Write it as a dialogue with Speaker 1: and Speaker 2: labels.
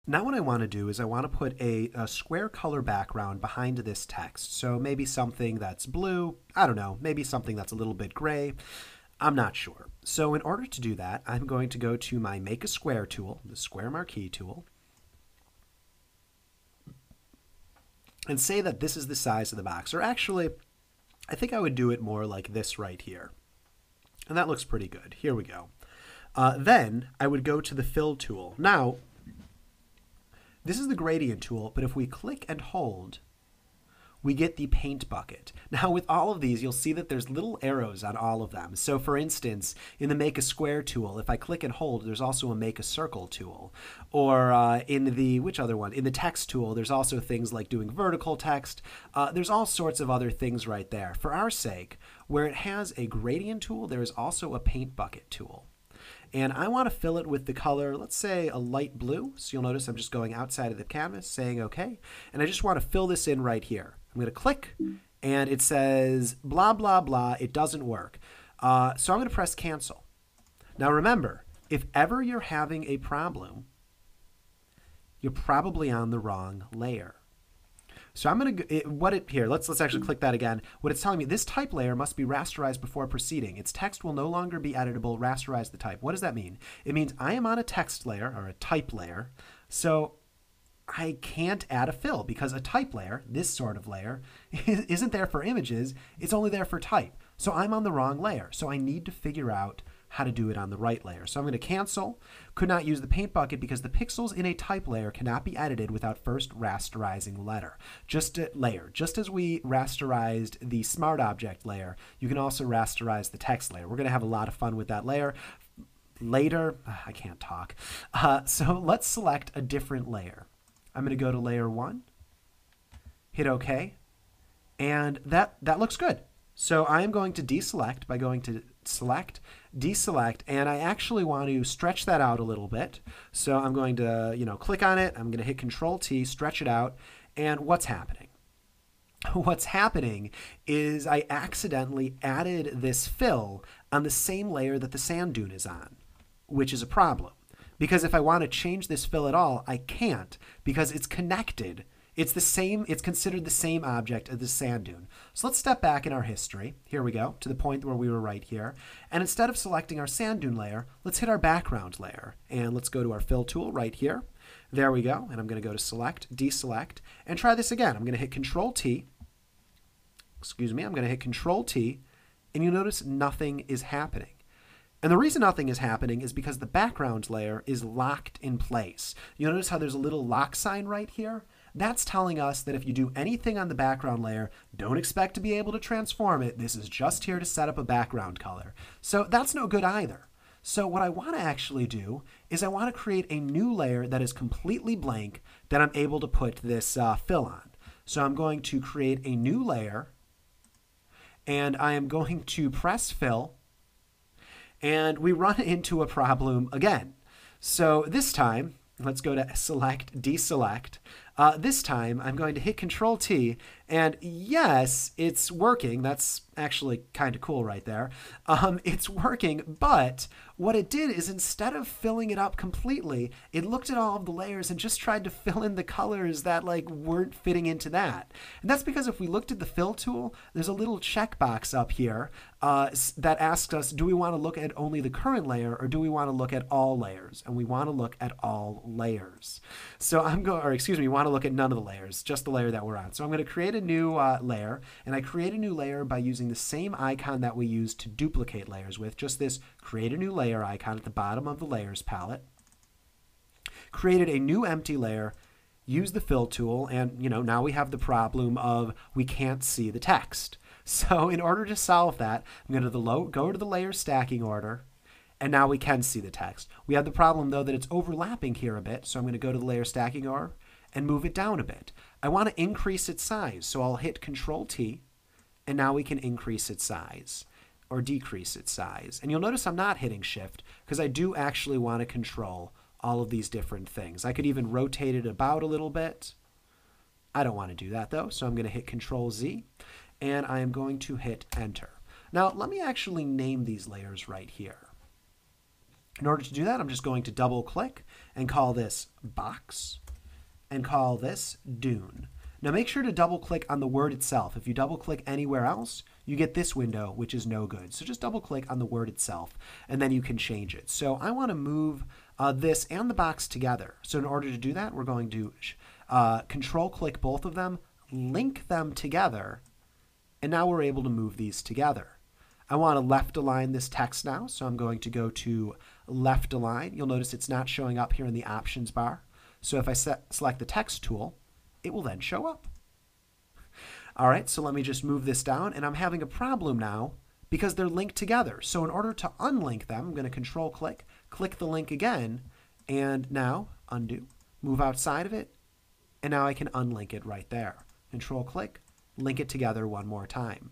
Speaker 1: Now what I want to do is I want to put a square color background behind this text. So maybe something that's blue, I don't know, maybe something that's a little bit gray. I'm not sure. So in order to do that, I'm going to go to my Make a Square tool, the Square Marquee tool, and say that this is the size of the box. Or actually, I think I would do it more like this right here. And that looks pretty good. Here we go. Then I would go to the Fill tool. Now, this is the gradient tool, but if we click and hold, we get the paint bucket. Now with all of these, you'll see that there's little arrows on all of them. So for instance, in the Make a Square tool, if I click and hold, there's also a Make a Circle tool. Or in the, which other one? In the Text tool, there's also things like doing vertical text. There's all sorts of other things right there. For our sake, where it has a gradient tool, there is also a paint bucket tool. And I want to fill it with the color, let's say a light blue. So you'll notice I'm just going outside of the canvas, saying OK. And I just want to fill this in right here. I'm going to click, and it says blah, blah, blah. It doesn't work. So I'm going to press cancel. Now remember, if ever you're having a problem, you're probably on the wrong layer. So I'm going to, here, let's actually click that again. What it's telling me, this type layer must be rasterized before proceeding. Its text will no longer be editable. Rasterize the type. What does that mean? It means I am on a text layer, or a type layer, so I can't add a fill because a type layer, this sort of layer, isn't there for images. It's only there for type. So I'm on the wrong layer. So I need to figure out how to do it on the right layer. So I'm going to cancel. Could not use the paint bucket because the pixels in a type layer cannot be edited without first rasterizing Just as we rasterized the smart object layer, you can also rasterize the text layer. We're going to have a lot of fun with that layer later. I can't talk. So let's select a different layer. I'm going to go to layer 1, hit OK, and that looks good. So I am going to deselect by going to select, deselect, and I actually want to stretch that out a little bit. So I'm going to, click on it. I'm going to hit Control T, stretch it out, and what's happening? What's happening is I accidentally added this fill on the same layer that the sand dune is on, which is a problem. Because if I want to change this fill at all, I can't because it's connected. It's considered the same object as the sand dune. So let's step back in our history. Here we go, to the point where we were right here. And instead of selecting our sand dune layer, let's hit our background layer. And let's go to our fill tool right here. There we go. And I'm going to go to select, deselect, and try this again. I'm going to hit Control T. I'm going to hit Control T, and you'll notice nothing is happening. And the reason nothing is happening is because the background layer is locked in place. You'll notice how there's a little lock sign right here? That's telling us that if you do anything on the background layer, don't expect to be able to transform it. This is just here to set up a background color. So that's no good either. So what I want to actually do is I want to create a new layer that is completely blank that I'm able to put this fill on. So I'm going to create a new layer, and I am going to press fill, and we run into a problem again. So this time, let's go to select, deselect. This time, I'm going to hit Control T, and yes, it's working. That's actually kind of cool right there. It's working, but what it did is instead of filling it up completely, it looked at all of the layers and just tried to fill in the colors that weren't fitting into that. And that's because if we looked at the fill tool, there's a little checkbox up here that asks us, do we want to look at only the current layer or do we want to look at all layers? And we want to look at all layers. So we want to look at none of the layers, just the layer that we're on. So I'm going to create a new layer, and I create a new layer by using the same icon that we use to duplicate layers with, just this create a new layer icon at the bottom of the layers palette. Created a new empty layer, use the fill tool, and now we have the problem of we can't see the text. So in order to solve that, I'm going to go to the layer stacking order, and now we can see the text. We have the problem though that it's overlapping here a bit, so I'm going to go to the layer stacking order and move it down a bit. I want to increase its size, so I'll hit Control T, and now we can increase its size or decrease its size. And you'll notice I'm not hitting Shift because I do actually want to control all of these different things. I could even rotate it about a little bit. I don't want to do that though, so I'm going to hit Control Z, and I am going to hit Enter. Now let me actually name these layers right here. In order to do that, I'm just going to double click and call this box and call this Dune. Now make sure to double click on the word itself. If you double click anywhere else, you get this window, which is no good. So just double click on the word itself and then you can change it. So I want to move this and the box together. So in order to do that, we're going to control click both of them, link them together, and now we're able to move these together. I want to left align this text now, so I'm going to go to left align. You'll notice it's not showing up here in the options bar. So if I select the text tool, it will then show up. All right, so let me just move this down, and I'm having a problem now because they're linked together. So in order to unlink them, I'm going to control click the link again, and now undo, move outside of it, and now I can unlink it right there. Control click, link it together one more time.